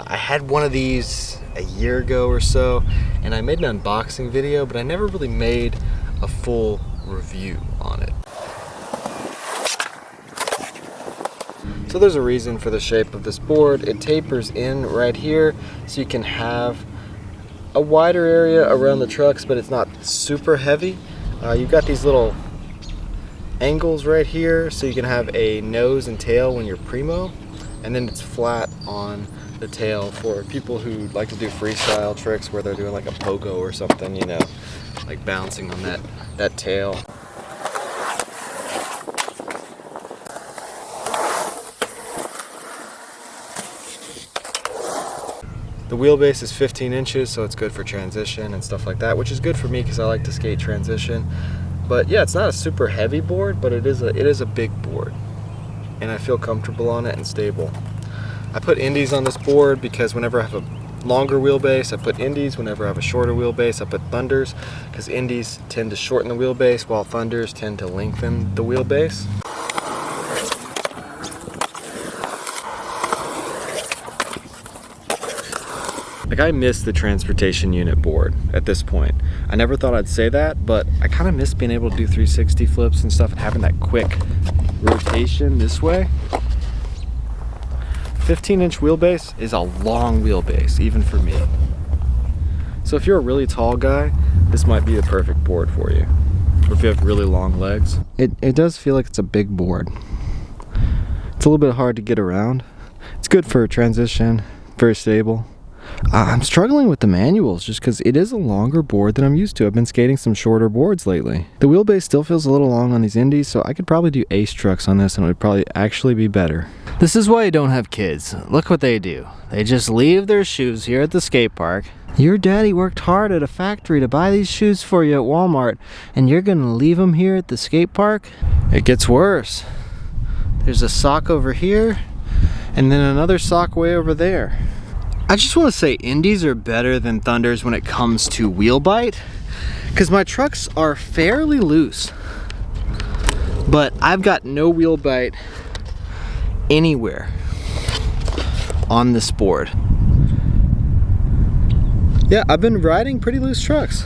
I had one of these a year ago or so, and I made an unboxing video, but I never really made a full review on it. So there's a reason for the shape of this board. It tapers in right here, so you can have a wider area around the trucks, but it's not super heavy. You've got these little angles right here, so you can have a nose and tail when you're primo, and then it's flat on the tail for people who like to do freestyle tricks where they're doing like a pogo or something, you know, like bouncing on that tail. The wheelbase is 15 inches, so it's good for transition and stuff like that, which is good for me because I like to skate transition. But yeah, it's not a super heavy board, but it is a big board, and I feel comfortable on it and stable. I put indies on this board because whenever I have a longer wheelbase, I put indies. Whenever I have a shorter wheelbase, I put thunders, because indies tend to shorten the wheelbase while thunders tend to lengthen the wheelbase. Like, I miss the transportation unit board at this point. I never thought I'd say that, but I kind of miss being able to do 360 flips and stuff and having that quick rotation this way. 15-inch wheelbase is a long wheelbase, even for me. So if you're a really tall guy, this might be the perfect board for you. Or if you have really long legs. It does feel like it's a big board. It's a little bit hard to get around. It's good for transition, very stable. I'm struggling with the manuals just because it is a longer board than I'm used to. I've been skating some shorter boards lately. The wheelbase still feels a little long on these indies, so I could probably do ace trucks on this and it would probably actually be better. This is why you don't have kids. Look what they do. They just leave their shoes here at the skate park. Your daddy worked hard at a factory to buy these shoes for you at Walmart, and you're gonna leave them here at the skate park? It gets worse. There's a sock over here, and then another sock way over there. I just want to say indies are better than thunders when it comes to wheel bite, because my trucks are fairly loose, but I've got no wheel bite anywhere on this board. Yeah, I've been riding pretty loose trucks.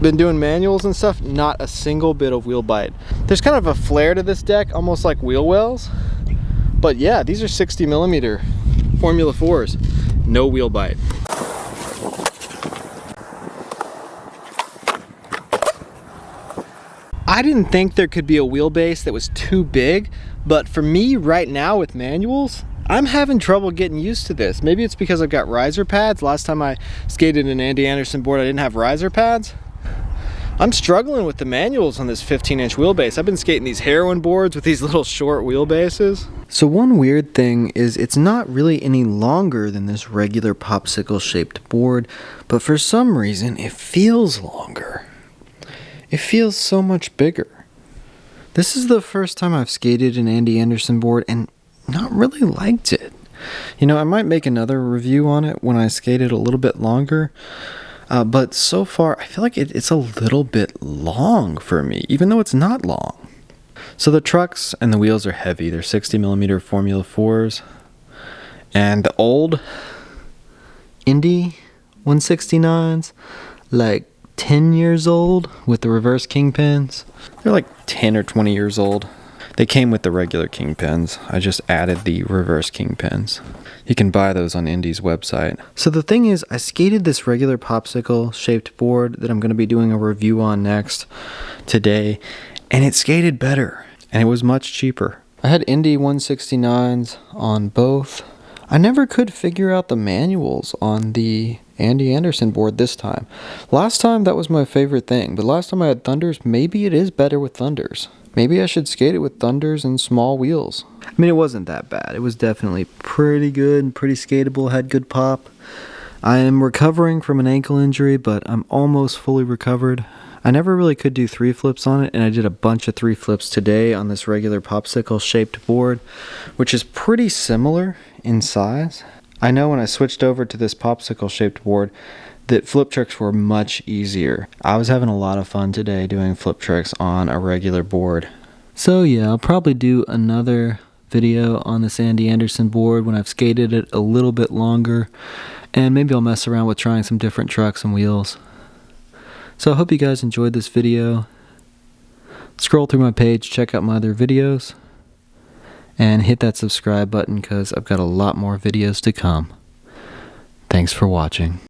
Been doing manuals and stuff, not a single bit of wheel bite. There's kind of a flare to this deck, almost like wheel wells. But yeah, these are 60mm Formula 4s. No wheel bite. I didn't think there could be a wheelbase that was too big, but for me right now with manuals, I'm having trouble getting used to this. Maybe it's because I've got riser pads. Last time I skated an Andy Anderson board, I didn't have riser pads. I'm struggling with the manuals on this 15-inch wheelbase. I've been skating these heroin boards with these little short wheelbases. So one weird thing is it's not really any longer than this regular popsicle-shaped board, but for some reason it feels longer. It feels so much bigger. This is the first time I've skated an Andy Anderson board and not really liked it. You know, I might make another review on it when I skate it a little bit longer. But so far, I feel like it's a little bit long for me, even though it's not long. So the trucks and the wheels are heavy. They're 60mm Formula 4s. And the old Indy 169s, like 10 years old with the reverse kingpins. They're like 10 or 20 years old. They came with the regular kingpins. I just added the reverse kingpins. You can buy those on Indy's website. So the thing is, I skated this regular popsicle-shaped board that I'm going to be doing a review on next today, and it skated better, and it was much cheaper. I had Indy 169s on both. I never could figure out the manuals on the Andy Anderson board this time. Last time, that was my favorite thing, but last time I had thunders, maybe it is better with thunders. Maybe I should skate it with thunders and small wheels. I mean, it wasn't that bad. It was definitely pretty good and pretty skatable, had good pop. I am recovering from an ankle injury, but I'm almost fully recovered. I never really could do 3 flips on it, and I did a bunch of 3 flips today on this regular popsicle-shaped board, which is pretty similar in size. I know when I switched over to this popsicle-shaped board, that flip tricks were much easier. I was having a lot of fun today doing flip tricks on a regular board. So yeah, I'll probably do another video on this Andy Anderson board when I've skated it a little bit longer, and maybe I'll mess around with trying some different trucks and wheels. So I hope you guys enjoyed this video. Scroll through my page, check out my other videos, and hit that subscribe button because I've got a lot more videos to come. Thanks for watching.